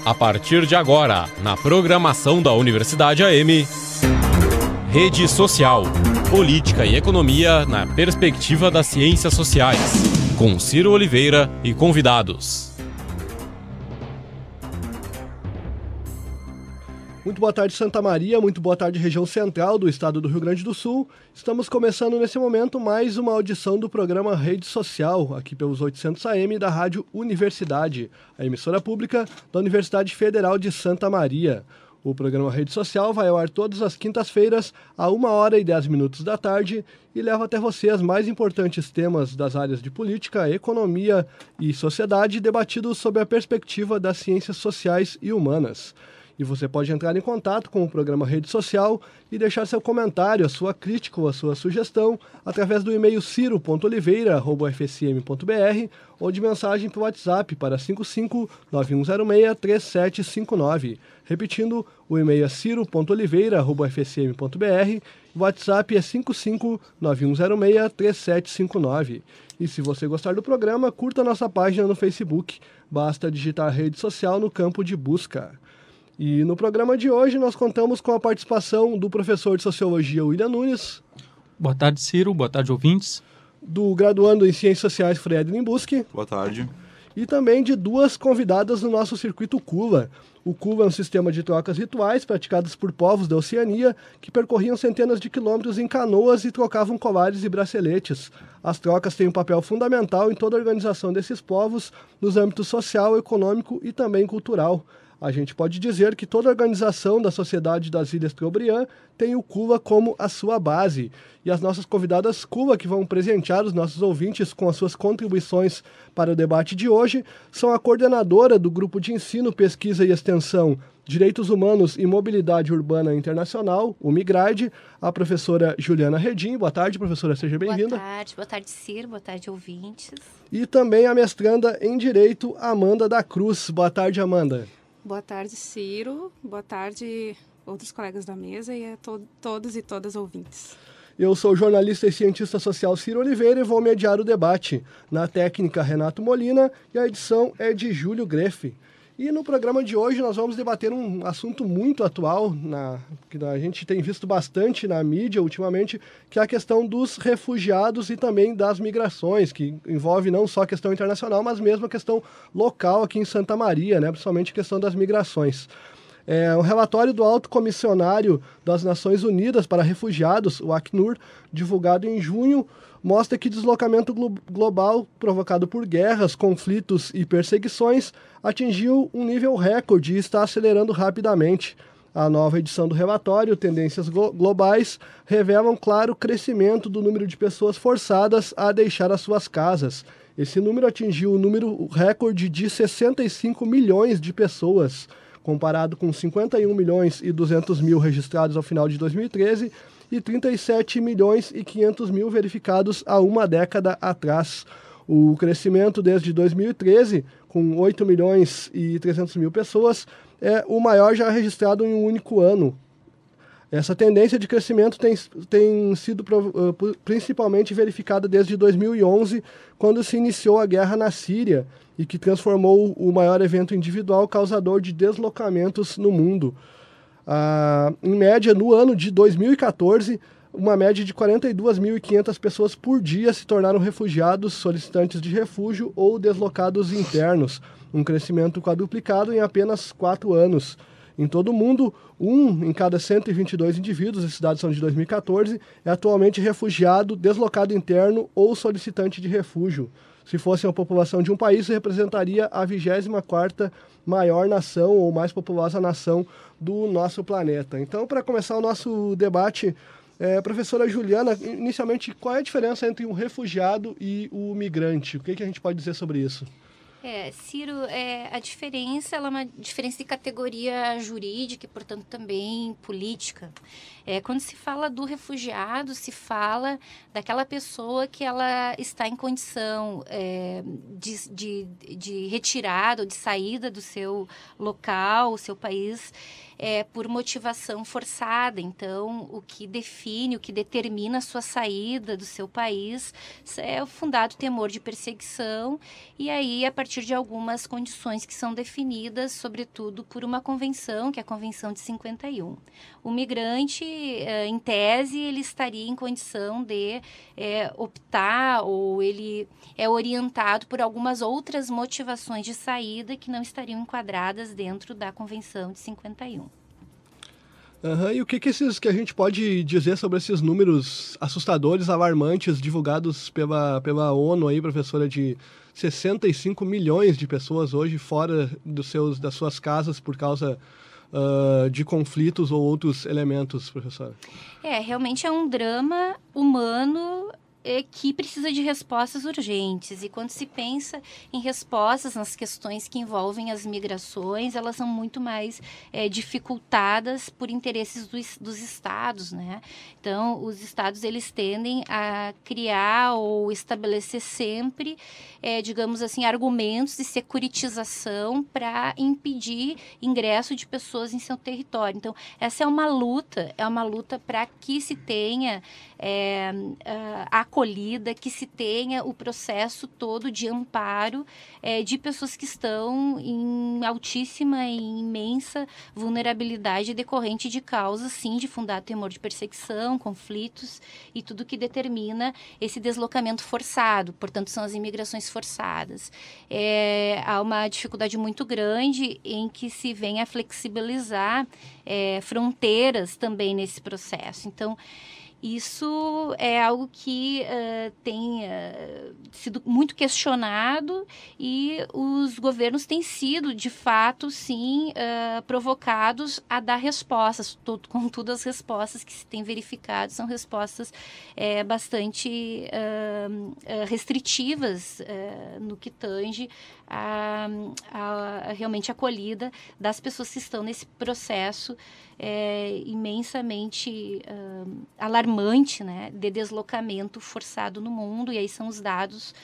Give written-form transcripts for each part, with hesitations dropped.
A partir de agora, na programação da Universidade AM, Rede Social, Política e Economia na perspectiva das ciências sociais, com Ciro Oliveira e convidados. Muito boa tarde, Santa Maria, muito boa tarde, região central do estado do Rio Grande do Sul. Estamos começando nesse momento mais uma audição do programa Rede Social, aqui pelos 800 AM da Rádio Universidade, a emissora pública da Universidade Federal de Santa Maria. O programa Rede Social vai ao ar todas as quintas-feiras, a 1h10 da tarde, e leva até você os mais importantes temas das áreas de política, economia e sociedade, debatidos sob a perspectiva das ciências sociais e humanas. E você pode entrar em contato com o programa Rede Social e deixar seu comentário, a sua crítica ou a sua sugestão através do e-mail ciro.oliveira@fsm.br ou de mensagem para o WhatsApp para 55-9106-3759. Repetindo, o e-mail é ciro.oliveira@fsm.br, o WhatsApp é 55-9106-3759. E se você gostar do programa, curta nossa página no Facebook. Basta digitar Rede Social no campo de busca. E no programa de hoje nós contamos com a participação do professor de Sociologia William Nunes. Boa tarde, Ciro. Boa tarde, ouvintes. Do graduando em Ciências Sociais Fred Limbuski. Boa tarde. E também de duas convidadas no nosso circuito CULA. O CULA é um sistema de trocas rituais praticadas por povos da Oceania que percorriam centenas de quilômetros em canoas e trocavam colares e braceletes. As trocas têm um papel fundamental em toda a organização desses povos nos âmbitos social, econômico e também cultural. A gente pode dizer que toda a organização da sociedade das Ilhas Trobriand tem o CULA como a sua base. E as nossas convidadas CULA, que vão presentear os nossos ouvintes com as suas contribuições para o debate de hoje, são a coordenadora do Grupo de Ensino, Pesquisa e Extensão, Direitos Humanos e Mobilidade Urbana Internacional, o MIGRAD, a professora Juliana Redim. Boa tarde, professora, seja bem-vinda. Boa tarde, Ciro, boa tarde, ouvintes. E também a mestranda em Direito, Amanda da Cruz. Boa tarde, Amanda. Boa tarde, Ciro. Boa tarde, outros colegas da mesa e a todos e todas ouvintes. Eu sou o jornalista e cientista social Ciro Oliveira e vou mediar o debate. Na técnica, Renato Molina, e a edição é de Júlio Grefe. E no programa de hoje nós vamos debater um assunto muito atual, que a gente tem visto bastante na mídia ultimamente, que é a questão dos refugiados e também das migrações, que envolve não só a questão internacional, mas mesmo a questão local aqui em Santa Maria, né? Principalmente a questão das migrações. Um relatório do Alto Comissionário das Nações Unidas para Refugiados, o Acnur, divulgado em junho, mostra que deslocamento global provocado por guerras, conflitos e perseguições atingiu um nível recorde e está acelerando rapidamente. A nova edição do relatório, Tendências Globais, revela um claro crescimento do número de pessoas forçadas a deixar as suas casas. Esse número atingiu o número recorde de 65 milhões de pessoas, comparado com 51 milhões e 200 mil registrados ao final de 2013 e 37 milhões e 500 mil verificados há uma década atrás. O crescimento desde 2013, com 8 milhões e 300 mil pessoas, é o maior já registrado em um único ano. Essa tendência de crescimento tem sido principalmente verificada desde 2011, quando se iniciou a guerra na Síria e que transformou o maior evento individual causador de deslocamentos no mundo. Em média, no ano de 2014, uma média de 42.500 pessoas por dia se tornaram refugiados, solicitantes de refúgio ou deslocados internos, um crescimento quadruplicado em apenas 4 anos. Em todo o mundo, 1 em cada 122 indivíduos, esses dados são de 2014, é atualmente refugiado, deslocado interno ou solicitante de refúgio. Se fosse a população de um país, isso representaria a 24ª maior nação ou mais populosa nação do nosso planeta. Então, para começar o nosso debate, professora Juliana, inicialmente, qual é a diferença entre um refugiado e o migrante? O que a gente pode dizer sobre isso? Ciro, a diferença ela é uma diferença de categoria jurídica e, portanto, também política. Quando se fala do refugiado, se fala daquela pessoa que ela está em condição de retirada ou de saída do seu local, o seu país, por motivação forçada. Então, o que define, o que determina a sua saída do seu país é o fundado temor de perseguição. E aí, a partir partir de algumas condições que são definidas, sobretudo por uma convenção, que é a Convenção de 51. O migrante, em tese, ele estaria em condição de optar, ou ele é orientado por algumas outras motivações de saída que não estariam enquadradas dentro da Convenção de 51. E o que a gente pode dizer sobre esses números assustadores, alarmantes, divulgados pela ONU aí, professora, de 65 milhões de pessoas hoje fora das suas casas por causa de conflitos ou outros elementos, professora? Realmente é um drama humano que precisa de respostas urgentes. E quando se pensa em respostas nas questões que envolvem as migrações, elas são muito mais dificultadas por interesses dos estados, né? Então, os estados, eles tendem a criar ou estabelecer sempre, digamos assim, argumentos de securitização para impedir ingresso de pessoas em seu território. Então, essa é uma luta para que se tenha a acolhida, que se tenha o processo todo de amparo de pessoas que estão em altíssima e imensa vulnerabilidade decorrente de causas, sim, de fundado temor de perseguição, conflitos e tudo que determina esse deslocamento forçado. Portanto, são as imigrações forçadas. Há uma dificuldade muito grande em que se venha a flexibilizar fronteiras também nesse processo. Então, isso é algo que tem sido muito questionado e os governos têm sido, de fato, sim, provocados a dar respostas. Contudo, as respostas que se têm verificado são respostas bastante restritivas no que tange a realmente acolhida das pessoas que estão nesse processo imensamente alarmante, né, de deslocamento forçado no mundo. E aí são os dados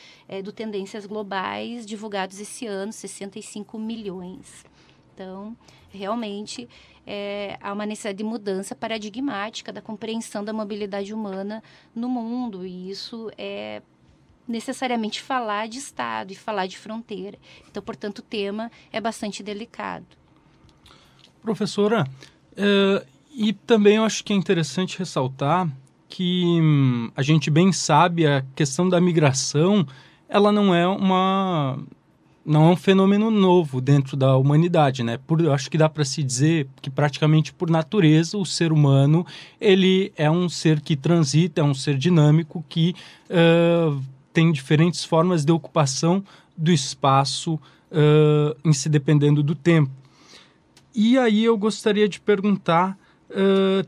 do Tendências Globais divulgados esse ano, 65 milhões. Então, realmente, há uma necessidade de mudança paradigmática da compreensão da mobilidade humana no mundo, e isso é necessariamente falar de Estado e falar de fronteira. Então, portanto, o tema é bastante delicado. Professora, e também eu acho que é interessante ressaltar que a gente bem sabe a questão da migração, ela não é um fenômeno novo dentro da humanidade, né? Eu acho que dá para se dizer que praticamente por natureza o ser humano ele é um ser que transita, é um ser dinâmico que tem diferentes formas de ocupação do espaço em se dependendo do tempo. E aí eu gostaria de perguntar,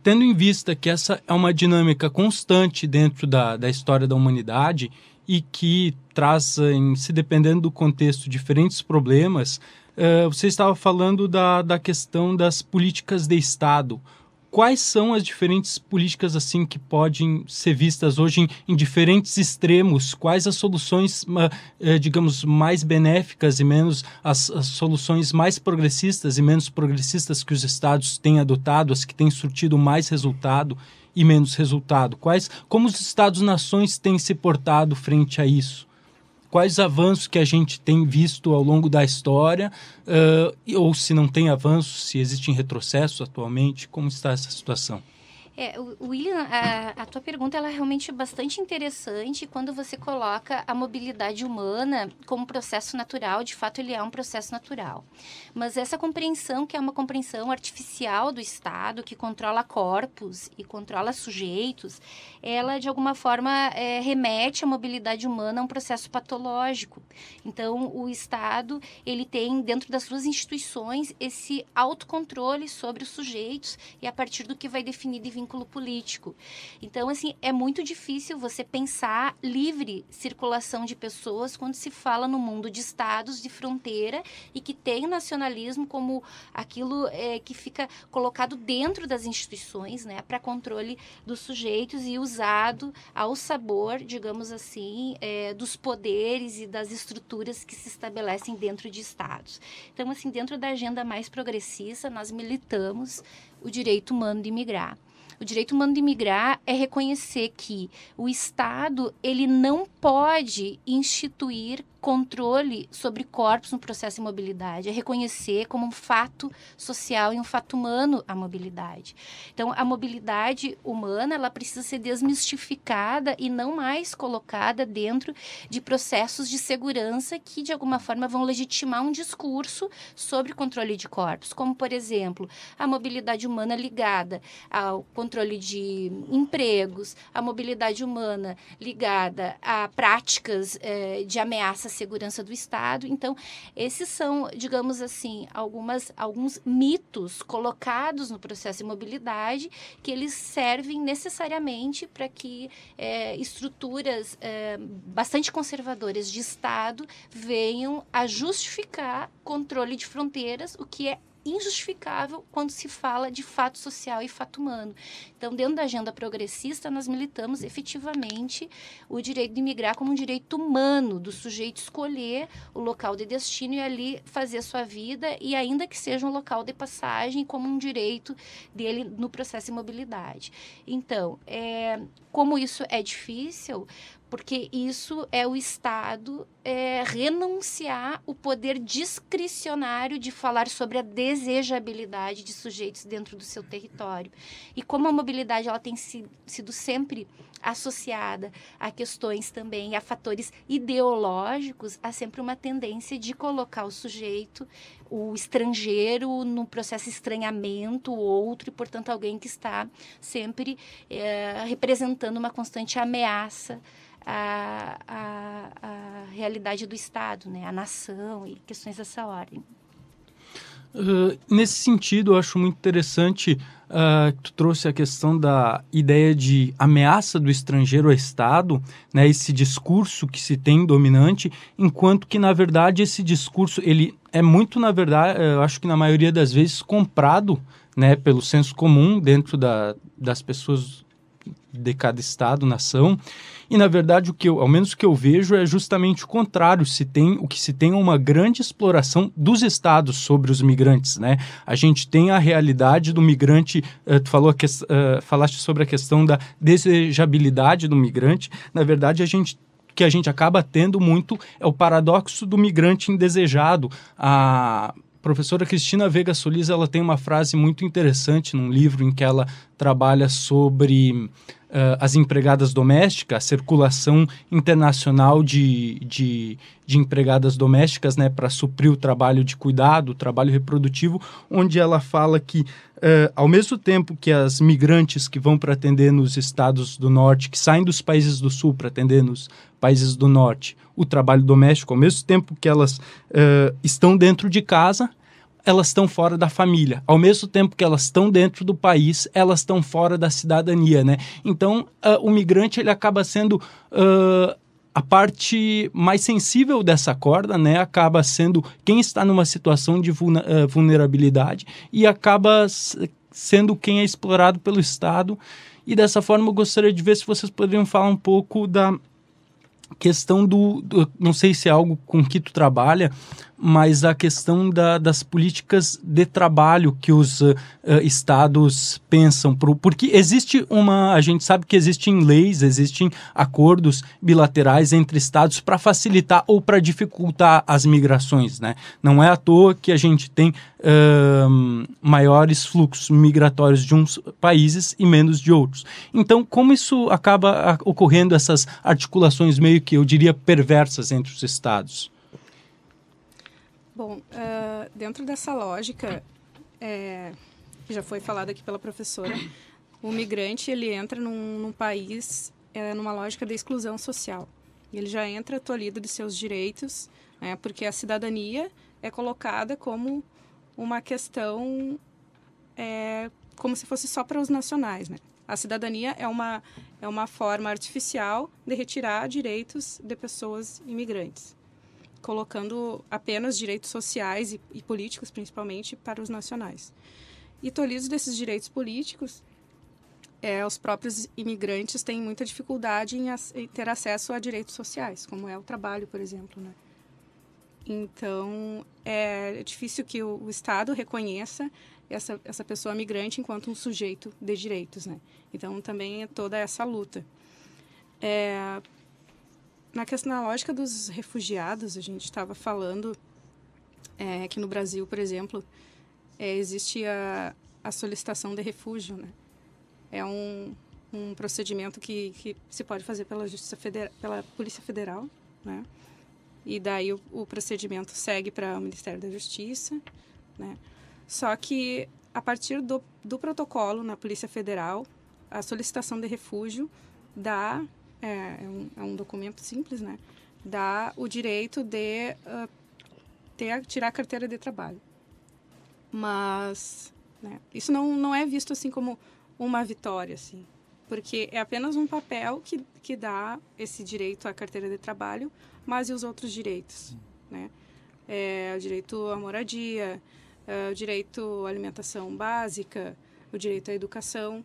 tendo em vista que essa é uma dinâmica constante dentro da história da humanidade e que traz, se dependendo do contexto, diferentes problemas, você estava falando da questão das políticas de Estado. Quais são as diferentes políticas assim que podem ser vistas hoje em diferentes extremos? Quais as soluções, digamos, mais benéficas e menos as soluções mais progressistas e menos progressistas que os estados têm adotado, as que têm surtido mais resultado e menos resultado? Como os estados-nações têm se portado frente a isso? Quais avanços que a gente tem visto ao longo da história, ou se não tem avanços, se existe retrocesso atualmente, como está essa situação? William, a tua pergunta ela é realmente bastante interessante quando você coloca a mobilidade humana como processo natural. De fato, ele é um processo natural. Mas essa compreensão, que é uma compreensão artificial do Estado, que controla corpos e controla sujeitos, ela, de alguma forma, remete a mobilidade humana a um processo patológico. Então, o Estado, ele tem, dentro das suas instituições, esse autocontrole sobre os sujeitos e a partir do que vai definir de vínculo político. Então, assim, é muito difícil você pensar livre circulação de pessoas quando se fala no mundo de estados de fronteira e que tem o nacionalismo como aquilo que fica colocado dentro das instituições, né, para controle dos sujeitos e usado ao sabor, digamos assim, dos poderes e das estruturas que se estabelecem dentro de estados. Então, assim, dentro da agenda mais progressista, nós militamos o direito humano de migrar. O direito humano de migrar é reconhecer que o Estado ele não pode instituir controle sobre corpos no processo de mobilidade, é reconhecer como um fato social e um fato humano a mobilidade. Então, a mobilidade humana, ela precisa ser desmistificada e não mais colocada dentro de processos de segurança que, de alguma forma, vão legitimar um discurso sobre controle de corpos, como, por exemplo, a mobilidade humana ligada ao controle de empregos, a mobilidade humana ligada a práticas de ameaça à segurança do Estado. Então, esses são, digamos assim, alguns mitos colocados no processo de mobilidade que eles servem necessariamente para que estruturas bastante conservadoras de Estado venham a justificar controle de fronteiras, o que é injustificável quando se fala de fato social e fato humano. Então, dentro da agenda progressista, nós militamos efetivamente o direito de migrar como um direito humano, do sujeito escolher o local de destino e ali fazer a sua vida, e ainda que seja um local de passagem, como um direito dele no processo de mobilidade. Então, como isso é difícil, porque isso é o Estado renunciar o poder discricionário de falar sobre a desejabilidade de sujeitos dentro do seu território. E como a mobilidade ela tem sido sempre associada a questões também, a fatores ideológicos, há sempre uma tendência de colocar o sujeito, o estrangeiro, no processo de estranhamento, o outro, e, portanto, alguém que está sempre representando uma constante ameaça a realidade do Estado, né? A nação e questões dessa ordem. Nesse sentido, eu acho muito interessante que tu trouxe a questão da ideia de ameaça do estrangeiro ao Estado, né? Esse discurso que se tem dominante, enquanto que, na verdade, esse discurso, ele é muito, na verdade, eu acho que na maioria das vezes, comprado, né, pelo senso comum dentro das pessoas de cada Estado, nação. E, na verdade, ao menos o que eu vejo é justamente o contrário. O que se tem é uma grande exploração dos Estados sobre os migrantes, né? A gente tem a realidade do migrante, tu falaste sobre a questão da desejabilidade do migrante. Na verdade, que a gente acaba tendo muito é o paradoxo do migrante indesejado. A professora Cristina Veiga Solis, ela tem uma frase muito interessante num livro em que ela trabalha sobre as empregadas domésticas, a circulação internacional de empregadas domésticas, né, para suprir o trabalho de cuidado, o trabalho reprodutivo, onde ela fala que, ao mesmo tempo que as migrantes que vão para atender nos estados do norte, que saem dos países do sul para atender nos países do norte, o trabalho doméstico, ao mesmo tempo que elas estão dentro de casa, elas estão fora da família. Ao mesmo tempo que elas estão dentro do país, elas estão fora da cidadania, né? Então, o migrante ele acaba sendo a parte mais sensível dessa corda, né? Acaba sendo quem está numa situação de vulnerabilidade e acaba sendo quem é explorado pelo Estado. E dessa forma, eu gostaria de ver se vocês poderiam falar um pouco da questão não sei se é algo com que tu trabalha, mas a questão das políticas de trabalho que os estados pensam, porque a gente sabe que existem leis, existem acordos bilaterais entre estados para facilitar ou para dificultar as migrações, né? Não é à toa que a gente tem maiores fluxos migratórios de uns países e menos de outros. Então, como isso acaba ocorrendo, essas articulações meio que, eu diria, perversas entre os estados? Bom, dentro dessa lógica, que já foi falado aqui pela professora, o migrante ele entra num país numa lógica de exclusão social. Ele já entra tolhido de seus direitos, né, porque a cidadania é colocada como uma questão, como se fosse só para os nacionais, né? A cidadania é uma forma artificial de retirar direitos de pessoas imigrantes, colocando apenas direitos sociais e políticos, principalmente, para os nacionais. E tolhidos desses direitos políticos, os próprios imigrantes têm muita dificuldade em ter acesso a direitos sociais, como é o trabalho, por exemplo, né? Então, é difícil que o Estado reconheça essa pessoa migrante enquanto um sujeito de direitos, né? Então, também é toda essa luta. Na lógica dos refugiados, a gente estava falando que no Brasil, por exemplo, existe a solicitação de refúgio, né? É um procedimento que se pode fazer pela pela Polícia Federal, né? E daí o procedimento segue para o Ministério da Justiça, né? Só que, a partir do protocolo na Polícia Federal, a solicitação de refúgio dá, é um documento simples, né? Dá o direito de tirar a carteira de trabalho. Mas, né, isso não é visto assim como uma vitória, assim, porque é apenas um papel que dá esse direito à carteira de trabalho, mas e os outros direitos, né? O direito à moradia, o direito à alimentação básica, o direito à educação,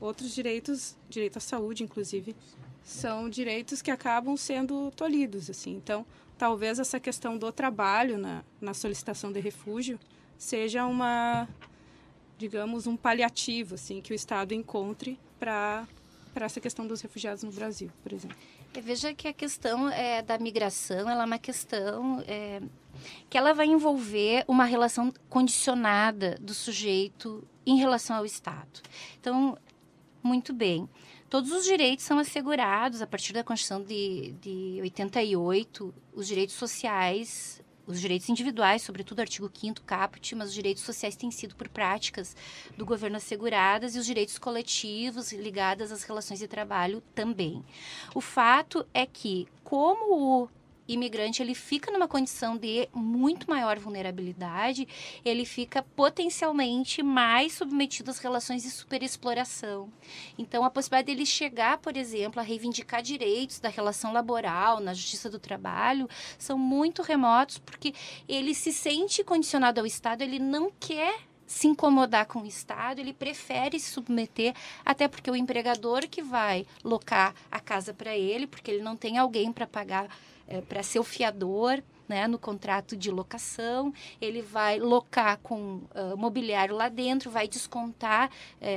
outros direitos, direito à saúde, inclusive, são direitos que acabam sendo tolhidos, assim. Então, talvez essa questão do trabalho na solicitação de refúgio seja digamos, um paliativo, assim, que o Estado encontre para essa questão dos refugiados no Brasil, por exemplo. Veja que a questão da migração, ela é uma questão que ela vai envolver uma relação condicionada do sujeito em relação ao Estado. Então, muito bem, todos os direitos são assegurados a partir da Constituição de 88, os direitos sociais, os direitos individuais, sobretudo o artigo 5º caput, mas os direitos sociais têm sido por práticas do governo asseguradas e os direitos coletivos ligados às relações de trabalho também. O fato é que, como o imigrante ele fica numa condição de muito maior vulnerabilidade, ele fica potencialmente mais submetido às relações de superexploração. Então, a possibilidade dele chegar, por exemplo, a reivindicar direitos da relação laboral, na justiça do trabalho, são muito remotos, porque ele se sente condicionado ao Estado, ele não quer se incomodar com o Estado, ele prefere se submeter, até porque o empregador que vai locar a casa para ele, porque ele não tem alguém para pagar, para ser o fiador, né, no contrato de locação, ele vai locar com mobiliário lá dentro, vai descontar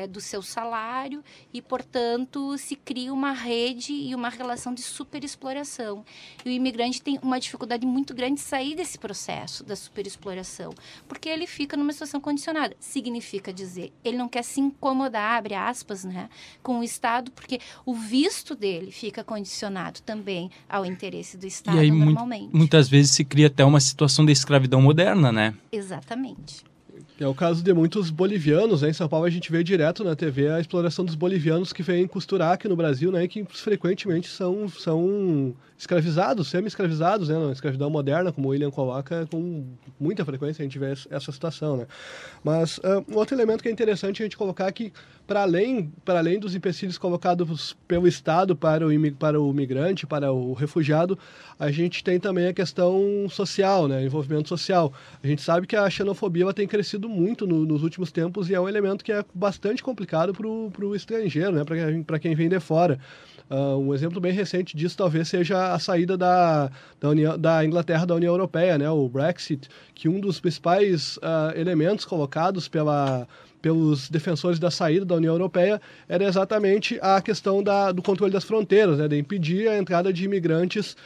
do seu salário e, portanto, se cria uma rede e uma relação de superexploração. E o imigrante tem uma dificuldade muito grande de sair desse processo da superexploração, porque ele fica numa situação condicionada. Significa dizer, ele não quer se incomodar, abre aspas, né, com o Estado, porque o visto dele fica condicionado também ao interesse do Estado, e aí, normalmente. Muitas vezes se cria até uma situação de escravidão moderna, né? Exatamente. É o caso de muitos bolivianos, né? Em São Paulo a gente vê direto na TV a exploração dos bolivianos que vêm costurar aqui no Brasil, né? E que frequentemente são escravizados, semi-escravizados, né? Na escravidão moderna, como o William coloca, com muita frequência a gente vê essa situação, né? Mas um outro elemento que é interessante a gente colocar aqui, para além dos empecilhos colocados pelo Estado para o migrante, para o refugiado, a gente tem também a questão social, né? Envolvimento social. A gente sabe que a xenofobia ela tem crescido muito nos últimos tempos e é um elemento que é bastante complicado para o estrangeiro, né? Para quem vem de fora. Um exemplo bem recente disso talvez seja a saída da Inglaterra da União Europeia, né? O Brexit, que um dos principais elementos colocados pelos defensores da saída da União Europeia era exatamente a questão do controle das fronteiras, né? De impedir a entrada de imigrantes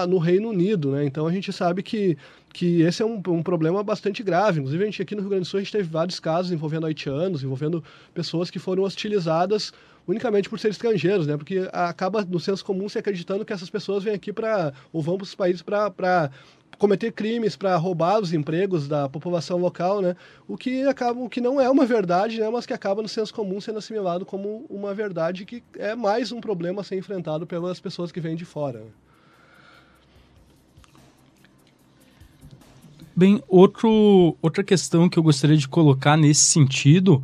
no Reino Unido, né? Então a gente sabe que esse é um problema bastante grave. Inclusive, a gente aqui no Rio Grande do Sul, a gente teve vários casos envolvendo haitianos, envolvendo pessoas que foram hostilizadas unicamente por serem estrangeiros, né? Porque acaba, no senso comum, se acreditando que essas pessoas vêm aqui ou vão para os países para cometer crimes, para roubar os empregos da população local, né? O que não é uma verdade, né? Mas que acaba, no senso comum, sendo assimilado como uma verdade que é mais um problema a ser enfrentado pelas pessoas que vêm de fora, né? Bem, outra questão que eu gostaria de colocar nesse sentido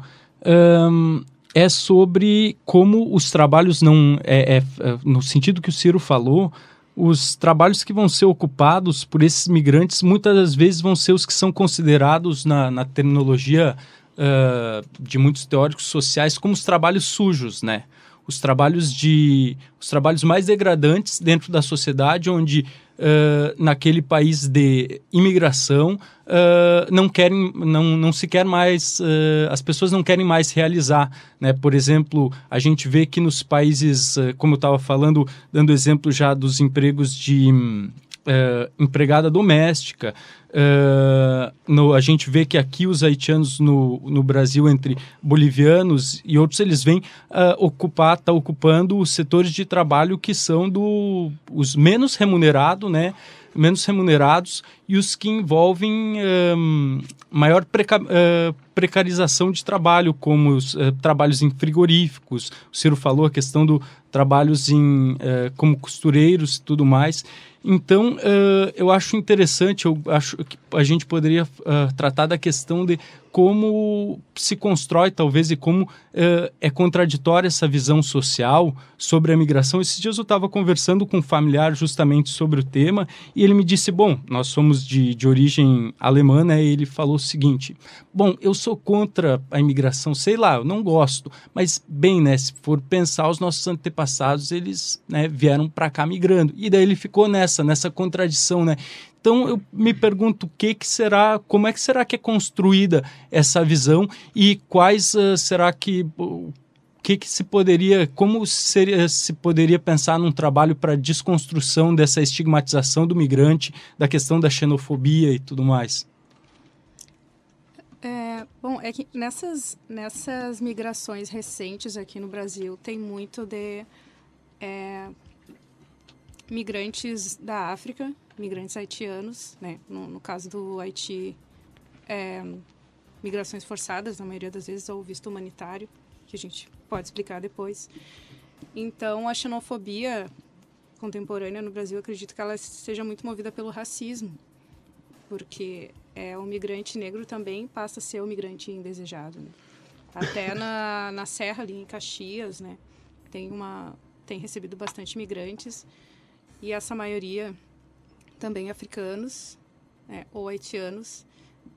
é sobre como os trabalhos no sentido que o Ciro falou, os trabalhos que vão ser ocupados por esses migrantes muitas das vezes vão ser os que são considerados na terminologia de muitos teóricos sociais como os trabalhos sujos, né? Os trabalhos mais degradantes dentro da sociedade, onde naquele país de imigração não se quer mais, as pessoas não querem mais realizar, né? Por exemplo, a gente vê que nos países, como eu estava falando, dando exemplo já dos empregos de empregada doméstica, a gente vê que aqui os haitianos no Brasil, entre bolivianos e outros, eles vêm ocupando os setores de trabalho que são os menos remunerados, né? Menos remunerados e os que envolvem maior precarização de trabalho, como os trabalhos em frigoríficos. O Ciro falou a questão do trabalhos como costureiros e tudo mais. Então, eu acho interessante, eu acho que a gente poderia tratar da questão de como se constrói, talvez, e como é contraditória essa visão social sobre a migração. Esses dias eu estava conversando com um familiar justamente sobre o tema e ele me disse, bom, nós somos de origem alemã, né? E ele falou o seguinte, bom, eu sou contra a imigração, sei lá, eu não gosto, mas bem, né, se for pensar, os nossos antepassados, eles, né, vieram para cá migrando. E daí ele ficou nessa contradição, né? Então eu me pergunto como é que será que é construída essa visão e quais será que se poderia, se poderia pensar num trabalho para desconstrução dessa estigmatização do migrante, da questão da xenofobia e tudo mais? Bom, é que nessas migrações recentes aqui no Brasil tem muito de migrantes da África, migrantes haitianos, né? No caso do Haiti, migrações forçadas, na maioria das vezes, ou visto humanitário, que a gente pode explicar depois. Então, a xenofobia contemporânea no Brasil, acredito que ela seja muito movida pelo racismo, porque o migrante negro também passa a ser o migrante indesejado, né? Até na Serra, ali em Caxias, né? Tem recebido bastante migrantes, e essa maioria também africanos, né, ou haitianos,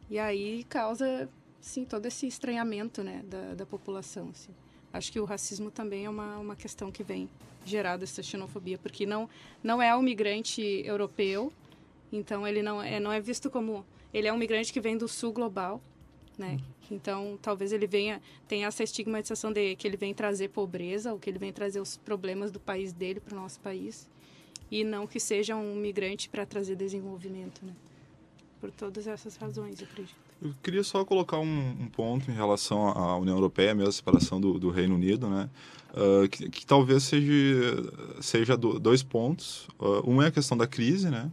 e aí causa, sim, todo esse estranhamento, né, da população. Assim. Acho que o racismo também é uma questão que vem gerada essa xenofobia, porque não é um migrante europeu, então ele não é visto como... Ele é um migrante que vem do sul global, né? Então, talvez ele tenha essa estigmatização de que ele vem trazer pobreza, ou que ele vem trazer os problemas do país dele para o nosso país, e não que seja um migrante para trazer desenvolvimento, né? Por todas essas razões, eu acredito. Eu queria só colocar um ponto em relação à União Europeia, mesmo a separação do Reino Unido, né? Que talvez seja dois pontos. Um é a questão da crise, né?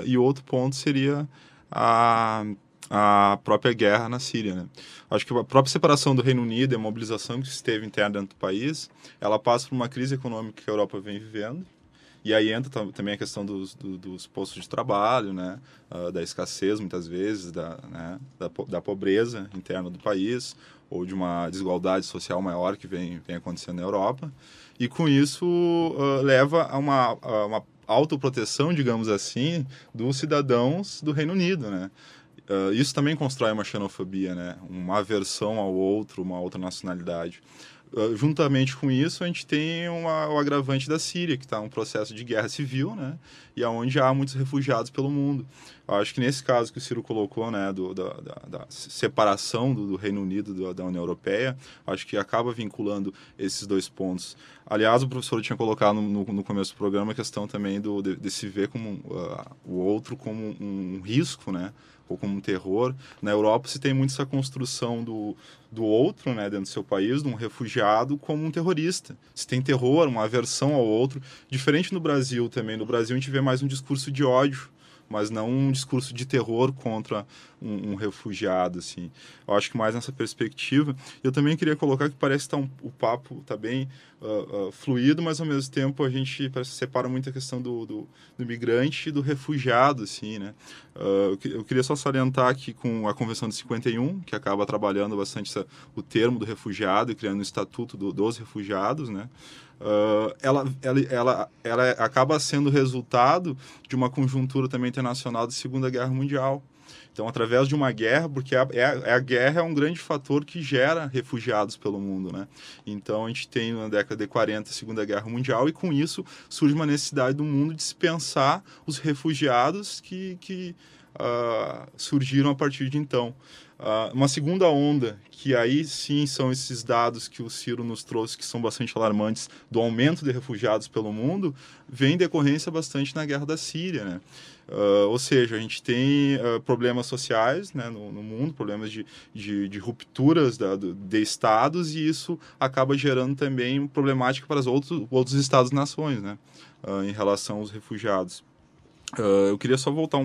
E o outro ponto seria a própria guerra na Síria, né? Acho que a própria separação do Reino Unido e a mobilização que esteve interna dentro do país, ela passa por uma crise econômica que a Europa vem vivendo. E aí entra também a questão dos postos de trabalho, né? Da escassez, muitas vezes, da pobreza interna do país, ou de uma desigualdade social maior que vem acontecendo na Europa. E com isso leva a uma autoproteção, digamos assim, dos cidadãos do Reino Unido, né? Isso também constrói uma xenofobia, né? Uma aversão ao outro, uma outra nacionalidade. Juntamente com isso, a gente tem o agravante da Síria, que está um processo de guerra civil, né? E onde há muitos refugiados pelo mundo. Eu acho que nesse caso que o Ciro colocou, né, da separação do Reino Unido da União Europeia, acho que acaba vinculando esses dois pontos. Aliás, o professor tinha colocado no começo do programa a questão também de se ver como o outro como um risco, né? Ou como um terror. Na Europa se tem muito essa construção do outro, né, dentro do seu país, de um refugiado como um terrorista. Se tem terror, uma aversão ao outro. Diferente no Brasil também. No Brasil a gente vê mais um discurso de ódio, mas não um discurso de terror contra um refugiado, assim. Eu acho que mais nessa perspectiva. Eu também queria colocar que parece que o papo está bem fluido, mas ao mesmo tempo a gente parece que separa muito a questão do migrante e do refugiado, assim, né? Eu queria só salientar aqui com a Convenção de 51, que acaba trabalhando bastante o termo do refugiado e criando o Estatuto dos Refugiados, né? Ela acaba sendo resultado de uma conjuntura também internacional da Segunda Guerra Mundial. Então, através de uma guerra, porque a guerra é um grande fator que gera refugiados pelo mundo, né? Então, a gente tem na década de 40 a Segunda Guerra Mundial, e com isso surge uma necessidade do mundo de se pensar os refugiados que surgiram a partir de então. Uma segunda onda, que aí sim são esses dados que o Ciro nos trouxe, que são bastante alarmantes, do aumento de refugiados pelo mundo, vem em decorrência bastante na guerra da Síria, né? Ou seja, a gente tem problemas sociais, né, no mundo, problemas de rupturas de estados, e isso acaba gerando também problemática para os outros estados-nações, né, em relação aos refugiados. Eu queria só voltar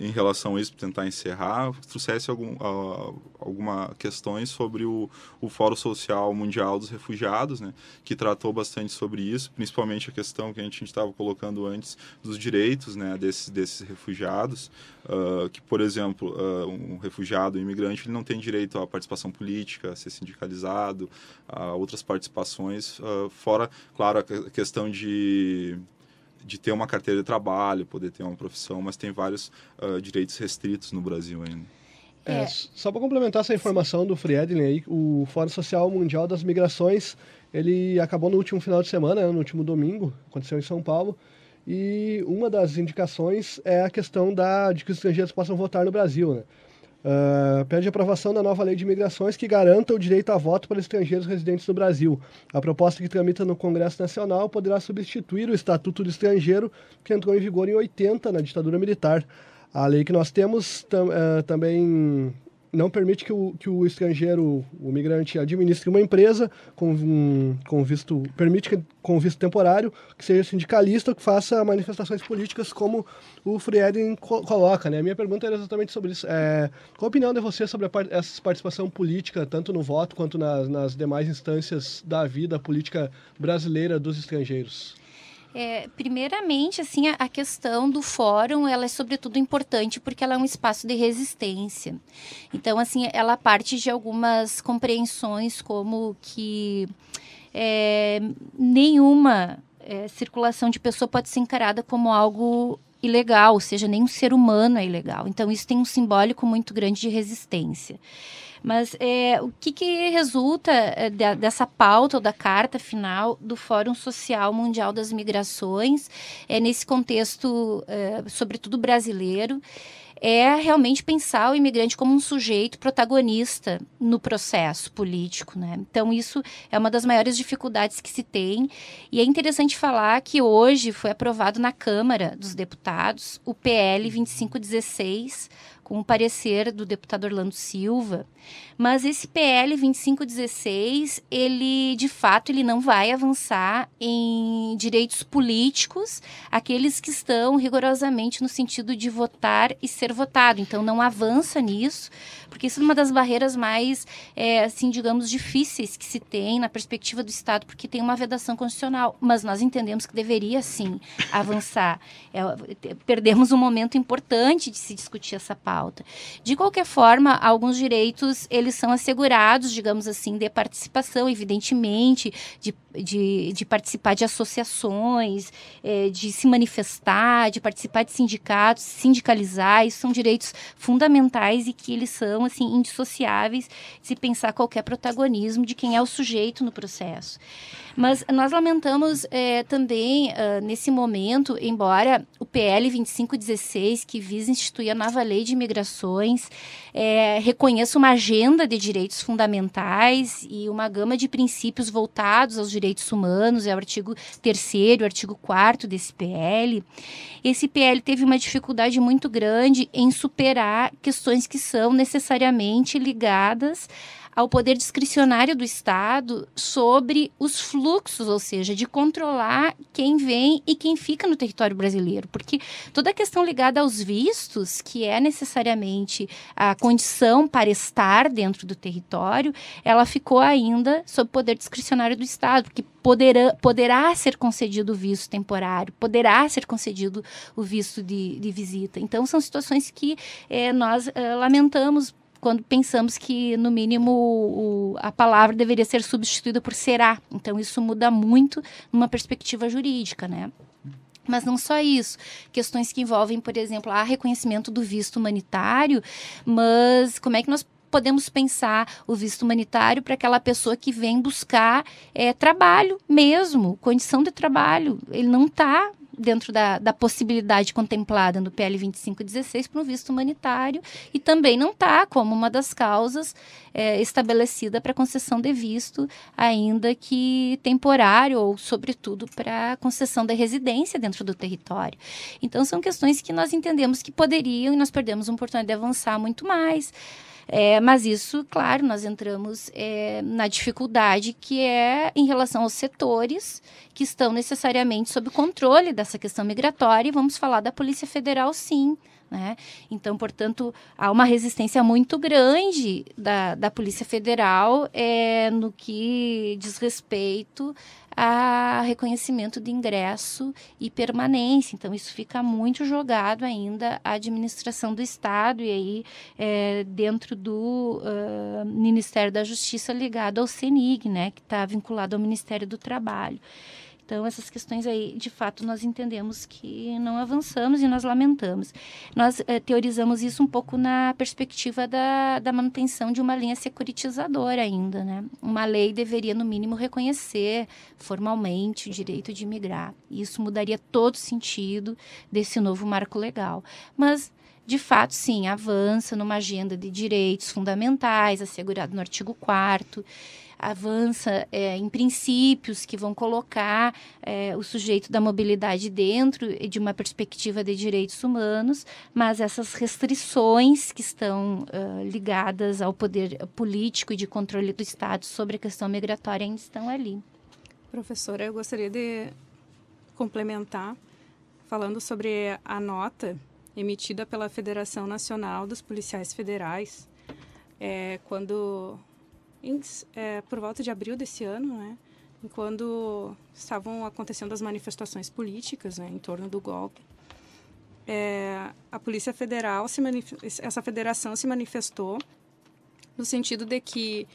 em relação a isso, para tentar encerrar, trouxesse algumas questões sobre o Fórum Social Mundial dos Refugiados, né, que tratou bastante sobre isso, principalmente a questão que a gente estava colocando antes dos direitos, né, desses refugiados, que, por exemplo, um refugiado, um imigrante, ele não tem direito à participação política, a ser sindicalizado, a outras participações, fora, claro, a questão de ter uma carteira de trabalho, poder ter uma profissão, mas tem vários direitos restritos no Brasil ainda. Só para complementar essa informação do Friedlin aí, o Fórum Social Mundial das Migrações, ele acabou no último final de semana, né, no último domingo, aconteceu em São Paulo, e uma das indicações é a questão de que os estrangeiros possam votar no Brasil, né? Pede aprovação da nova lei de imigrações que garanta o direito a voto para estrangeiros residentes no Brasil. A proposta que tramita no Congresso Nacional poderá substituir o Estatuto do Estrangeiro, que entrou em vigor em 80, na ditadura militar. A lei que nós temos também não permite que o estrangeiro, o migrante, administre uma empresa com visto, permite que, com visto temporário, que seja sindicalista ou que faça manifestações políticas, como o Friedlin coloca, né? A minha pergunta era exatamente sobre isso. Qual a opinião de você sobre essa participação política, tanto no voto quanto nas demais instâncias da vida política brasileira dos estrangeiros? Primeiramente, assim, a questão do fórum, ela é sobretudo importante porque ela é um espaço de resistência. Então, assim, ela parte de algumas compreensões como que nenhuma circulação de pessoa pode ser encarada como algo ilegal, ou seja, nenhum ser humano é ilegal. Então, isso tem um simbólico muito grande de resistência. Mas o que resulta dessa pauta ou da carta final do Fórum Social Mundial das Migrações, nesse contexto, sobretudo brasileiro, é realmente pensar o imigrante como um sujeito protagonista no processo político, né? Então, isso é uma das maiores dificuldades que se tem. E é interessante falar que hoje foi aprovado na Câmara dos Deputados o PL 2516, com o parecer do deputado Orlando Silva. Mas esse PL 2516, ele, de fato, ele não vai avançar em direitos políticos, aqueles que estão rigorosamente no sentido de votar e ser votado. Então, não avança nisso, porque isso é uma das barreiras mais, assim, digamos, difíceis que se tem na perspectiva do Estado, porque tem uma vedação constitucional. Mas nós entendemos que deveria, sim, avançar. Perdemos um momento importante de se discutir essa pauta. De qualquer forma, alguns direitos, eles são assegurados, digamos assim, de participação, evidentemente, de participar de associações, de se manifestar, de participar de sindicatos, sindicalizar. Isso são direitos fundamentais e que eles são, assim, indissociáveis de se pensar qualquer protagonismo de quem é o sujeito no processo. Mas nós lamentamos também, nesse momento, embora o PL 2516, que visa instituir a nova lei de imigrações, reconheça uma agenda de direitos fundamentais e uma gama de princípios voltados aos direitos humanos, é o artigo 3º, o artigo 4º desse PL. Esse PL teve uma dificuldade muito grande em superar questões que são necessariamente ligadas ao poder discricionário do Estado sobre os fluxos, ou seja, de controlar quem vem e quem fica no território brasileiro. Porque toda a questão ligada aos vistos, que é necessariamente a condição para estar dentro do território, ela ficou ainda sob poder discricionário do Estado, porque poderá ser concedido o visto temporário, poderá ser concedido o visto de visita. Então, são situações que nós lamentamos quando pensamos que, no mínimo, a palavra deveria ser substituída por será. Então, isso muda muito numa perspectiva jurídica, né? Mas não só isso, questões que envolvem, por exemplo, reconhecimento do visto humanitário, mas como é que nós podemos pensar o visto humanitário para aquela pessoa que vem buscar trabalho mesmo, condição de trabalho. Ele não está dentro da possibilidade contemplada no PL 2516 para um visto humanitário e também não está como uma das causas estabelecida para concessão de visto, ainda que temporário ou, sobretudo, para concessão da residência dentro do território. Então, são questões que nós entendemos que poderiam e nós perdemos a oportunidade de avançar muito mais. Mas isso, claro, nós entramos na dificuldade que é em relação aos setores que estão necessariamente sob controle dessa questão migratória, e vamos falar da Polícia Federal, sim. Né? Então, portanto, há uma resistência muito grande da Polícia Federal no que diz respeito a reconhecimento de ingresso e permanência. Então, isso fica muito jogado ainda à administração do Estado e aí dentro do Ministério da Justiça ligado ao CENIG, né, que está vinculado ao Ministério do Trabalho. Então, essas questões aí, de fato, nós entendemos que não avançamos e nós lamentamos. Nós teorizamos isso um pouco na perspectiva da manutenção de uma linha securitizadora ainda, né? Uma lei deveria, no mínimo, reconhecer formalmente o direito de imigrar. Isso mudaria todo o sentido desse novo marco legal. Mas, de fato, sim, avança numa agenda de direitos fundamentais, assegurado no artigo 4º, avança em princípios que vão colocar o sujeito da mobilidade dentro de uma perspectiva de direitos humanos, mas essas restrições que estão ligadas ao poder político e de controle do Estado sobre a questão migratória ainda estão ali. Professora, eu gostaria de complementar falando sobre a nota emitida pela Federação Nacional dos Policiais Federais, quando... por volta de abril desse ano, né, quando estavam acontecendo as manifestações políticas, né, em torno do golpe, a Polícia Federal, essa federação se manifestou no sentido de que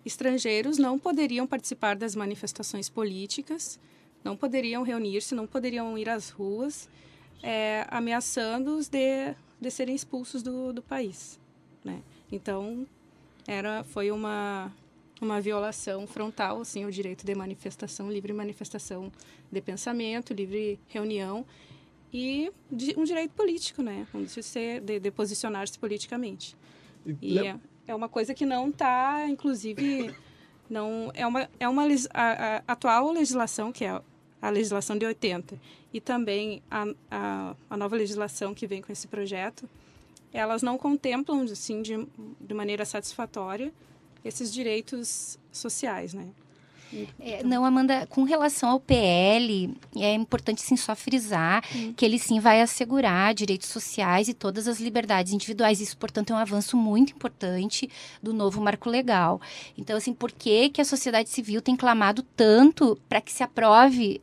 estrangeiros não poderiam participar das manifestações políticas, não poderiam reunir-se, não poderiam ir às ruas, ameaçando-os de serem expulsos do país, né? Então, foi uma violação frontal, assim, ao direito de manifestação, livre manifestação de pensamento, livre reunião e um direito político, né? De posicionar-se politicamente. E é uma coisa que não está, inclusive, não a atual legislação, que é a legislação de 80, e também a nova legislação que vem com esse projeto, elas não contemplam, assim, de maneira satisfatória esses direitos sociais, né? Não, Amanda, com relação ao PL, é importante sim só frisar que ele sim vai assegurar direitos sociais e todas as liberdades individuais. Isso, portanto, é um avanço muito importante do novo marco legal. Então, assim, por que a sociedade civil tem clamado tanto para que se aprove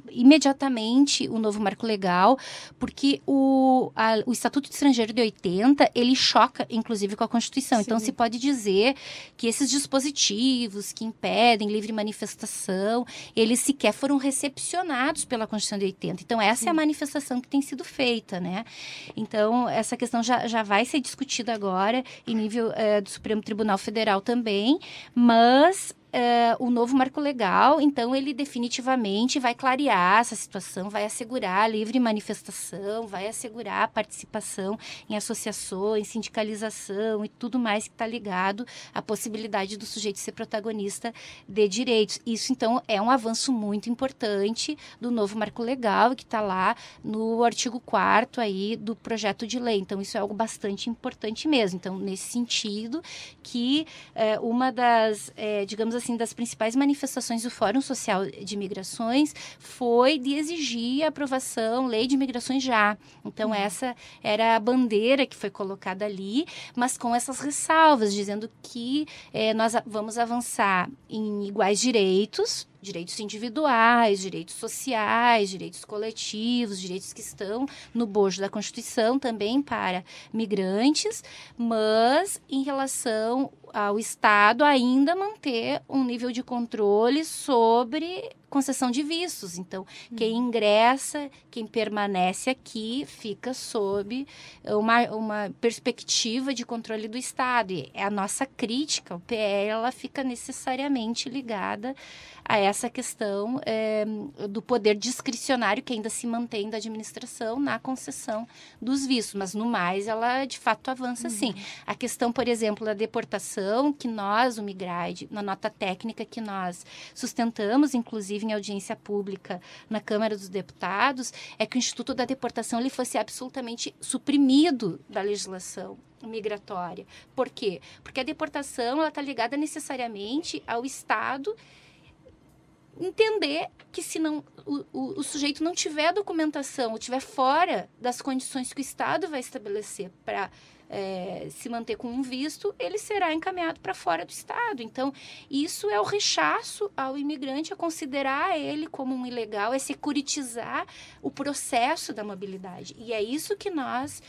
imediatamente o novo marco legal? Porque o Estatuto de Estrangeiro de 80, ele choca, inclusive, com a Constituição. Sim. Então, se pode dizer que esses dispositivos que impedem livre manifestação, eles sequer foram recepcionados pela Constituição de 80. Então, essa é a manifestação que tem sido feita, né? Então, essa questão já vai ser discutida agora em nível do Supremo Tribunal Federal também, mas... o novo marco legal, então, ele definitivamente vai clarear essa situação, vai assegurar a livre manifestação, vai assegurar a participação em associações, sindicalização e tudo mais que está ligado à possibilidade do sujeito ser protagonista de direitos. Isso, então, é um avanço muito importante do novo marco legal, que está lá no artigo 4º aí do projeto de lei. Então, isso é algo bastante importante mesmo. Então, nesse sentido, que uma das, digamos assim, das principais manifestações do Fórum Social de Migrações foi de exigir a aprovação, lei de migrações já. Então, essa era a bandeira que foi colocada ali, mas com essas ressalvas, dizendo que nós vamos avançar em iguais direitos individuais, direitos sociais, direitos coletivos, direitos que estão no bojo da Constituição também para migrantes, mas em relação ao Estado ainda manter um nível de controle sobre concessão de vistos. Então, quem ingressa, quem permanece aqui, fica sob uma perspectiva de controle do Estado. E a nossa crítica, o PL, ela fica necessariamente ligada a essa questão do poder discricionário que ainda se mantém da administração na concessão dos vistos. Mas, no mais, ela, de fato, avança sim. A questão, por exemplo, da deportação, que nós, o Migrade, na nota técnica que nós sustentamos, inclusive em audiência pública na Câmara dos Deputados, é que o Instituto da Deportação ele fosse absolutamente suprimido da legislação migratória. Por quê? Porque a deportação está ligada necessariamente ao Estado entender que se não, o sujeito não tiver documentação, ou estiver fora das condições que o Estado vai estabelecer para se manter com um visto, ele será encaminhado para fora do Estado. Então, isso é o rechaço ao imigrante, a considerar ele como um ilegal, é securitizar o processo da mobilidade. E é isso que nós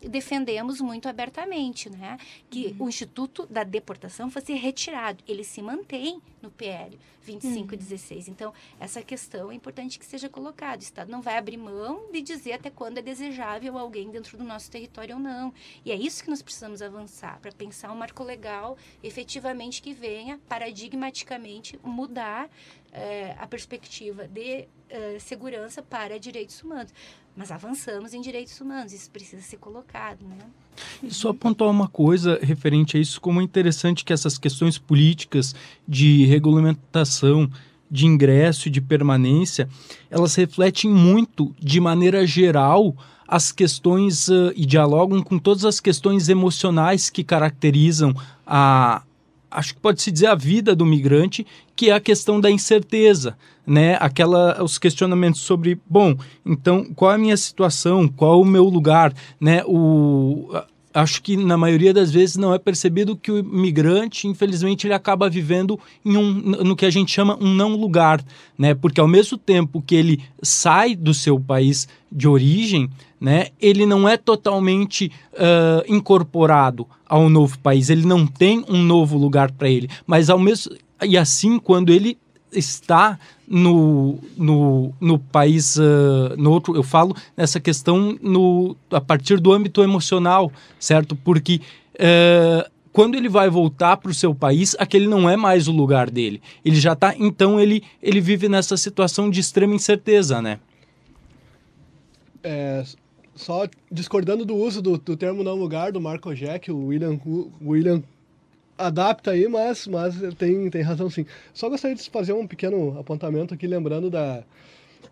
defendemos muito abertamente, né? Que o Instituto da Deportação fosse retirado. Ele se mantém no PL 2516. Então, essa questão é importante que seja colocada. O Estado não vai abrir mão de dizer até quando é desejável alguém dentro do nosso território ou não. E é isso que nós precisamos avançar, para pensar um marco legal efetivamente que venha paradigmaticamente mudar a perspectiva de segurança para direitos humanos. Mas avançamos em direitos humanos, isso precisa ser colocado, né? E só apontar uma coisa referente a isso, como é interessante que essas questões políticas de regulamentação, de ingresso e de permanência, elas refletem muito, de maneira geral, as questões e dialogam com todas as questões emocionais que caracterizam acho que pode-se dizer a vida do migrante, que é a questão da incerteza, né? Os questionamentos sobre, bom, então, qual é a minha situação, qual é o meu lugar, né? Acho que na maioria das vezes não é percebido que o migrante, infelizmente, ele acaba vivendo no que a gente chama um não lugar, né? Porque ao mesmo tempo que ele sai do seu país de origem, né, ele não é totalmente incorporado ao novo país, ele não tem um novo lugar para ele, mas e assim, quando ele está no país, no outro, eu falo nessa questão a partir do âmbito emocional, certo? Porque quando ele vai voltar para o seu país, aquele não é mais o lugar dele. Ele já está, então ele vive nessa situação de extrema incerteza, né? Só discordando do uso do termo não lugar do Marco Jack, o William adapta aí, mas tem razão sim. Só gostaria de fazer um pequeno apontamento aqui, lembrando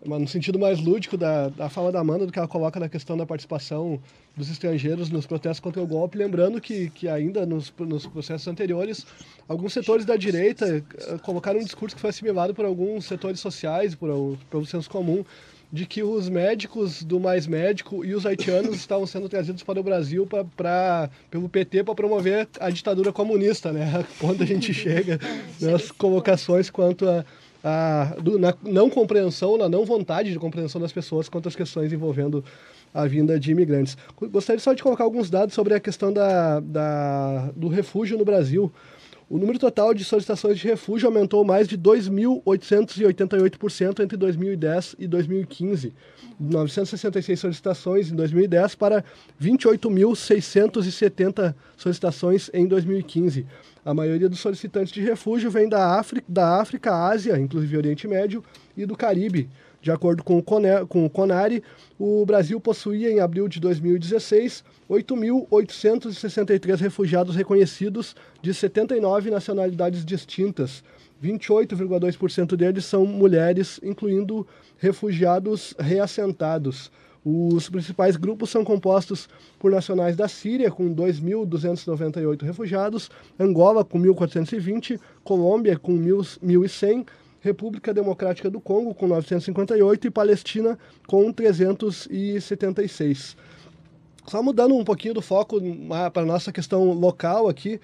no sentido mais lúdico da fala da Amanda, do que ela coloca na questão da participação dos estrangeiros nos protestos contra o golpe, lembrando que ainda nos processos anteriores, alguns setores da direita colocaram um discurso que foi assimilado por alguns setores sociais, pelo senso comum, de que os médicos do Mais Médico e os haitianos estavam sendo trazidos para o Brasil pelo PT para promover a ditadura comunista, né? Quando a gente chega nas colocações quanto na não compreensão, na não vontade de compreensão das pessoas quanto às questões envolvendo a vinda de imigrantes. Gostaria só de colocar alguns dados sobre a questão do refúgio no Brasil. O número total de solicitações de refúgio aumentou mais de 2.888% entre 2010 e 2015. 966 solicitações em 2010 para 28.670 solicitações em 2015. A maioria dos solicitantes de refúgio vem da África, Ásia, inclusive Oriente Médio, e do Caribe. De acordo com o CONARE, o Brasil possuía, em abril de 2016, 8.863 refugiados reconhecidos de 79 nacionalidades distintas. 28,2% deles são mulheres, incluindo refugiados reassentados. Os principais grupos são compostos por nacionais da Síria, com 2.298 refugiados, Angola, com 1.420, Colômbia, com 1.100, República Democrática do Congo, com 958, e Palestina, com 376. Só mudando um pouquinho do foco para a nossa questão local aqui,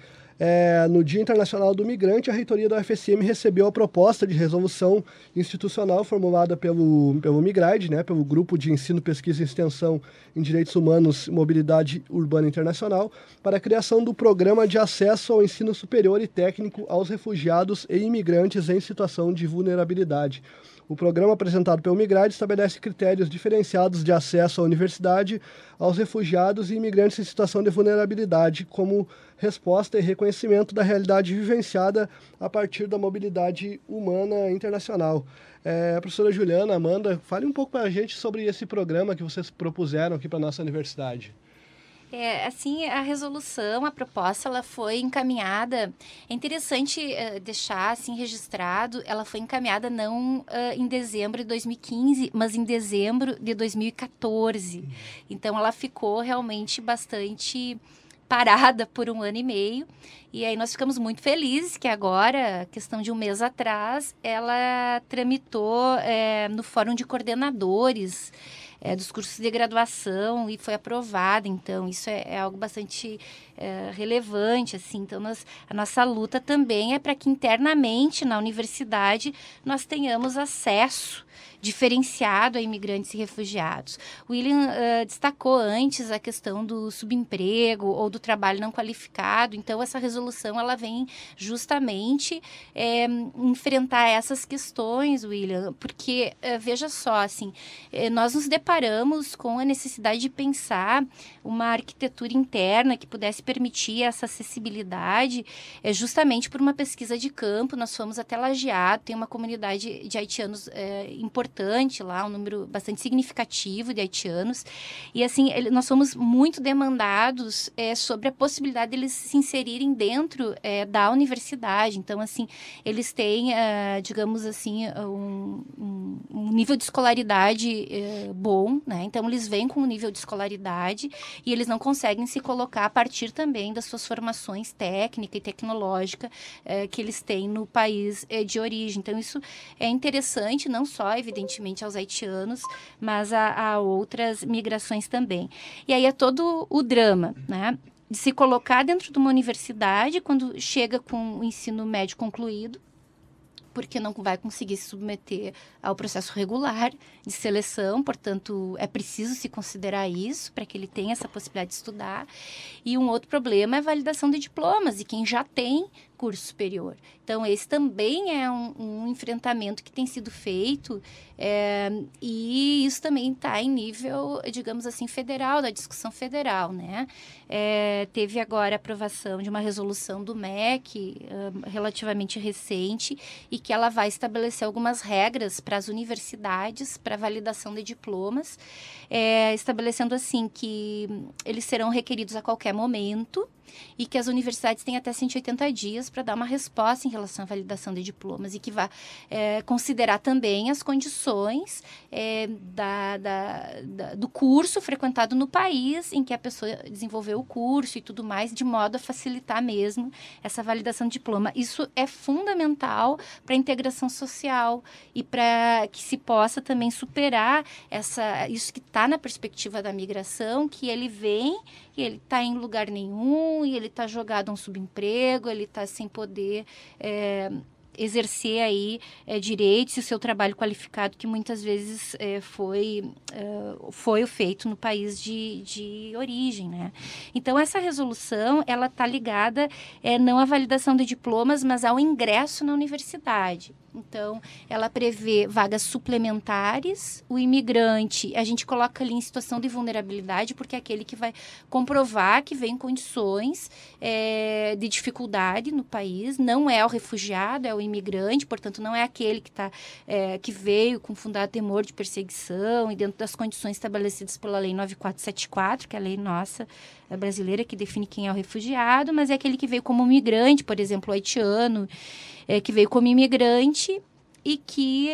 No Dia Internacional do Migrante, a reitoria da UFSM recebeu a proposta de resolução institucional formulada pelo MIGRAD, né, pelo Grupo de Ensino, Pesquisa e Extensão em Direitos Humanos e Mobilidade Urbana Internacional, para a criação do Programa de Acesso ao Ensino Superior e Técnico aos Refugiados e Imigrantes em Situação de Vulnerabilidade. O programa apresentado pelo MIGRAD estabelece critérios diferenciados de acesso à universidade aos refugiados e imigrantes em situação de vulnerabilidade, como resposta e reconhecimento da realidade vivenciada a partir da mobilidade humana internacional. Professora Juliana, Amanda, fale um pouco para a gente sobre esse programa que vocês propuseram aqui para a nossa universidade. A resolução, a proposta, ela foi encaminhada, é interessante deixar assim registrado, ela foi encaminhada não em dezembro de 2015, mas em dezembro de 2014. Então, ela ficou realmente bastante parada por 1 ano e meio. E aí nós ficamos muito felizes que agora, questão de 1 mês atrás, ela tramitou no Fórum de Coordenadores dos cursos de graduação e foi aprovada. Então, isso é algo bastante relevante, assim. Então, a nossa luta também é para que internamente na universidade nós tenhamos acesso diferenciado a imigrantes e refugiados. O William destacou antes a questão do subemprego ou do trabalho não qualificado. Então, essa resolução ela vem justamente enfrentar essas questões, William, porque, veja só, assim, nós nos deparamos com a necessidade de pensar uma arquitetura interna que pudesse permitir essa acessibilidade, justamente por uma pesquisa de campo. Nós fomos até Lajeado, tem uma comunidade de haitianos importante lá, um número bastante significativo de haitianos, e assim, nós fomos muito demandados sobre a possibilidade deles se inserirem dentro da universidade. Então, assim, eles têm, digamos assim, um nível de escolaridade bom, né? Então, eles vêm com um nível de escolaridade e eles não conseguem se colocar a partir também das suas formações técnica e tecnológica que eles têm no país de origem. Então, isso é interessante, não só, evidentemente, aos haitianos, mas a outras migrações também. E aí é todo o drama, né? De se colocar dentro de uma universidade quando chega com o ensino médio concluído, porque não vai conseguir se submeter ao processo regular de seleção, portanto, é preciso se considerar isso para que ele tenha essa possibilidade de estudar. E um outro problema é a validação de diplomas, e quem já tem curso superior. Então, esse também é um enfrentamento que tem sido feito, e isso também está em nível, digamos assim, federal, da discussão federal, né? Teve agora a aprovação de uma resolução do MEC, relativamente recente, e que ela vai estabelecer algumas regras para as universidades, para validação de diplomas, estabelecendo assim que eles serão requeridos a qualquer momento, e que as universidades têm até 180 dias para dar uma resposta em relação à validação de diplomas, e que vai considerar também as condições do curso frequentado no país em que a pessoa desenvolveu o curso e tudo mais, de modo a facilitar mesmo essa validação de diploma. Isso é fundamental para a integração social e para que se possa também superar isso que está na perspectiva da migração, que ele vem e ele está em lugar nenhum, e ele está jogado a um subemprego, ele está sem poder exercer aí direitos e o seu trabalho qualificado, que muitas vezes foi o feito no país de origem, né? Então, essa resolução, ela está ligada não à validação de diplomas, mas ao ingresso na universidade. Então, ela prevê vagas suplementares. O imigrante, a gente coloca ali em situação de vulnerabilidade, porque é aquele que vai comprovar que vem em condições de dificuldade no país. Não é o refugiado, é o imigrante, portanto, não é aquele que veio com fundado temor de perseguição e dentro das condições estabelecidas pela Lei 9474, que é a lei nossa brasileira que define quem é o refugiado, mas é aquele que veio como migrante, por exemplo, o haitiano, que veio como imigrante e que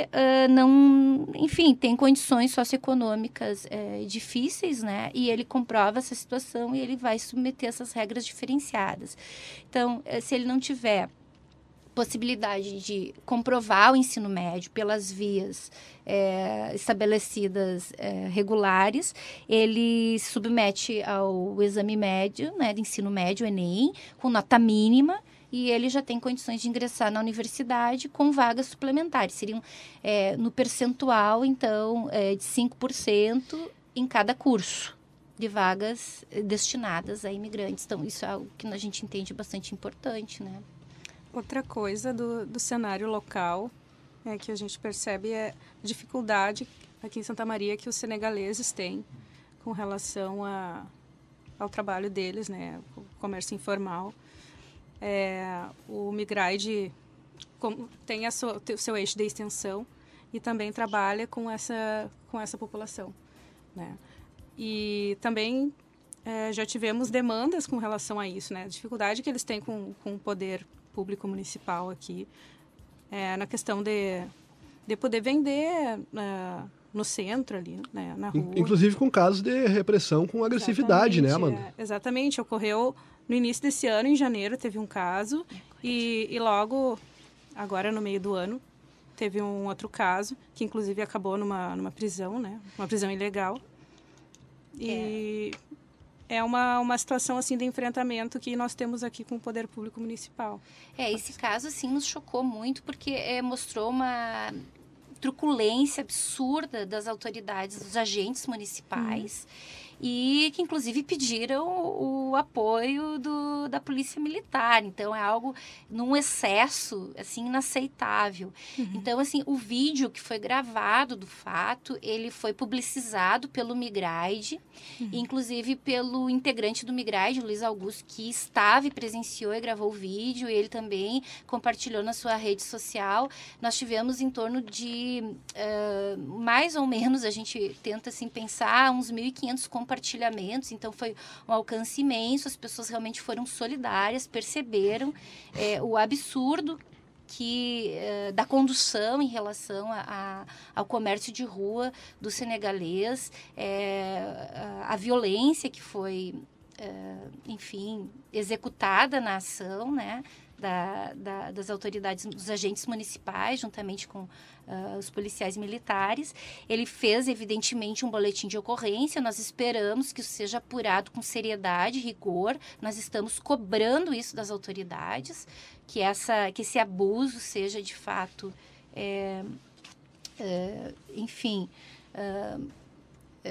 não, enfim, tem condições socioeconômicas difíceis, né? E ele comprova essa situação e ele vai submeter essas regras diferenciadas. Então, se ele não tiver possibilidade de comprovar o ensino médio pelas vias estabelecidas regulares, ele se submete ao exame médio, né, de ensino médio, Enem, com nota mínima, e ele já tem condições de ingressar na universidade com vagas suplementares. Seriam no percentual, então, de 5% em cada curso de vagas destinadas a imigrantes. Então, isso é algo que a gente entende bastante importante, né? Outra coisa do cenário local que a gente percebe é a dificuldade aqui em Santa Maria que os senegaleses têm com relação ao trabalho deles, né, o comércio informal. O Migride tem o seu eixo de extensão e também trabalha com essa população, né? E também já tivemos demandas com relação a isso, né? A dificuldade que eles têm com o poder público municipal aqui, na questão de poder vender no centro ali, né, na rua. Inclusive com casos de repressão com agressividade, né, Amanda? Exatamente, ocorreu no início desse ano, em janeiro, teve um caso, e logo, agora no meio do ano, teve um outro caso, que inclusive acabou numa prisão, né, uma prisão ilegal. E é uma situação assim de enfrentamento que nós temos aqui com o poder público municipal. Esse caso assim nos chocou muito porque mostrou uma truculência absurda das autoridades, dos agentes municipais, e que inclusive pediram o apoio da polícia militar. Então é algo num excesso assim inaceitável. Então assim, o vídeo que foi gravado do fato, ele foi publicizado pelo Migride, inclusive pelo integrante do Migride, Luiz Augusto, que estava e presenciou e gravou o vídeo, e ele também compartilhou na sua rede social. Nós tivemos em torno de mais ou menos, a gente tenta assim pensar, uns 1.500 compartilhamentos, então foi um alcance imenso, as pessoas realmente foram solidárias, perceberam o absurdo da condução em relação ao comércio de rua do senegalês, a violência que foi, enfim, executada na ação, né, das autoridades, dos agentes municipais, juntamente com os policiais militares. Ele fez, evidentemente, um boletim de ocorrência. Nós esperamos que isso seja apurado com seriedade, rigor. Nós estamos cobrando isso das autoridades, que esse abuso seja, de fato, enfim...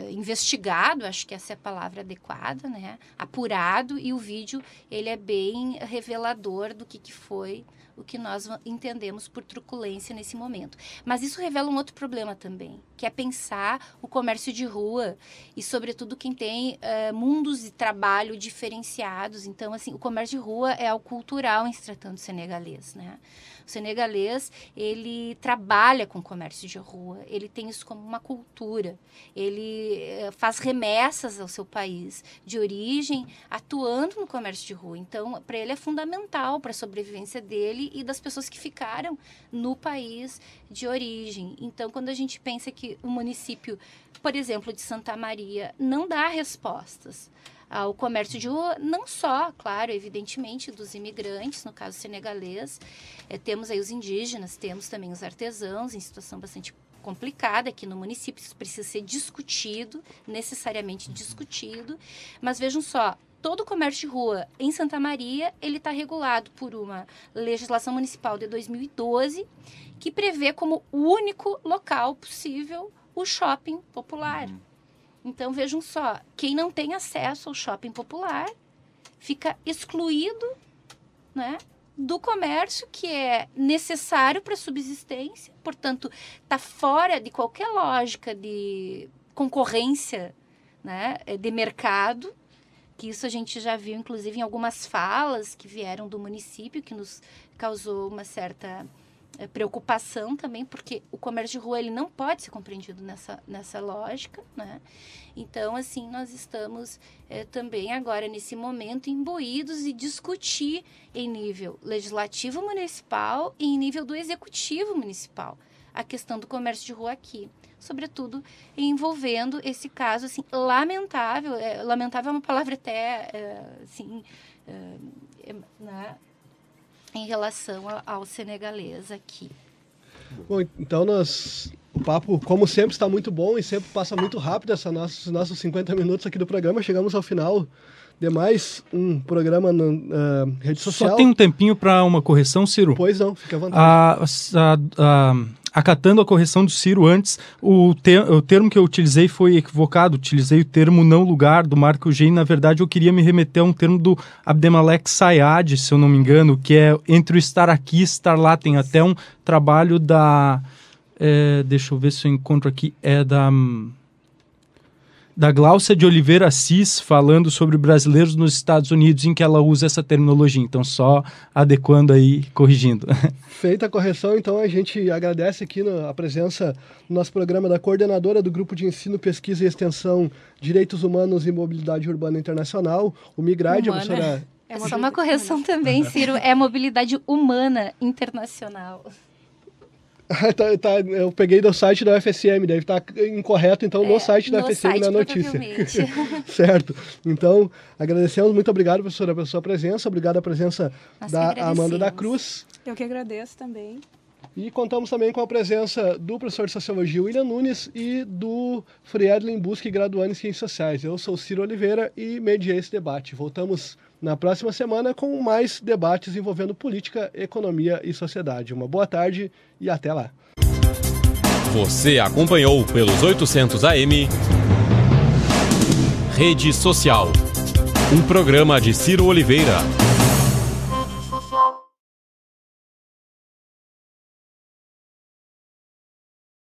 investigado, acho que essa é a palavra adequada, né? Apurado, e o vídeo ele é bem revelador do que foi o que nós entendemos por truculência nesse momento. Mas isso revela um outro problema também, que é pensar o comércio de rua e, sobretudo, quem tem mundos de trabalho diferenciados. Então, assim, o comércio de rua é algo cultural em se tratando senegalês, né? O senegalês, ele trabalha com comércio de rua, ele tem isso como uma cultura, ele faz remessas ao seu país de origem, atuando no comércio de rua. Então, para ele é fundamental para a sobrevivência dele e das pessoas que ficaram no país de origem. Então, quando a gente pensa que o município, por exemplo, de Santa Maria, não dá respostas ao comércio de rua, não só, claro, evidentemente, dos imigrantes, no caso senegalês, temos aí os indígenas, temos também os artesãos, em situação bastante complicada aqui no município, isso precisa ser discutido, necessariamente discutido, mas vejam só, todo o comércio de rua em Santa Maria, ele está regulado por uma legislação municipal de 2012, que prevê como único local possível o shopping popular. Então, vejam só, quem não tem acesso ao shopping popular fica excluído, né, do comércio que é necessário para a subsistência, portanto, está fora de qualquer lógica de concorrência, né, de mercado, que isso a gente já viu, inclusive, em algumas falas que vieram do município, que nos causou uma certa preocupação também, porque o comércio de rua ele não pode ser compreendido nessa lógica, né? Então, assim, nós estamos também agora, nesse momento, imbuídos e discutir em nível legislativo municipal e em nível do executivo municipal a questão do comércio de rua aqui, sobretudo envolvendo esse caso, assim, lamentável. Lamentável é uma palavra até, assim, né? em relação ao senegalês aqui. Bom, então o papo, como sempre, está muito bom e sempre passa muito rápido esses nossos 50 minutos aqui do programa. Chegamos ao final de mais um programa na rede social. Só tem um tempinho para uma correção, Ciro? Pois não, fica à vontade. Acatando a correção do Ciro antes, o termo que eu utilizei foi equivocado. Utilizei o termo não lugar do Marco Eugênio. Na verdade, eu queria me remeter a um termo do Abdemalek Sayad, se eu não me engano, que é entre o estar aqui e estar lá. Tem até um trabalho da... deixa eu ver se eu encontro aqui. É da Gláucia de Oliveira Assis, falando sobre brasileiros nos Estados Unidos, em que ela usa essa terminologia. Então, só adequando aí, corrigindo. Feita a correção, então a gente agradece aqui a presença no nosso programa da coordenadora do Grupo de Ensino, Pesquisa e Extensão Direitos Humanos e Mobilidade Urbana Internacional, o Migrade, a professora... É só uma correção também, Ciro, é mobilidade humana internacional. Eu peguei do site da UFSM, deve estar incorreto, então, no site da UFSM na notícia. Certo. Então, agradecemos, muito obrigado, professora, pela sua presença, obrigado a presença da Amanda da Cruz. Eu que agradeço também. E contamos também com a presença do professor de Sociologia, William Nunes, e do Friedlin Busque, graduando em Ciências Sociais. Eu sou Ciro Oliveira e mediei esse debate. Voltamos na próxima semana com mais debates envolvendo política, economia e sociedade. Uma boa tarde e até lá. Você acompanhou pelos 800 AM Rede Social, um programa de Ciro Oliveira.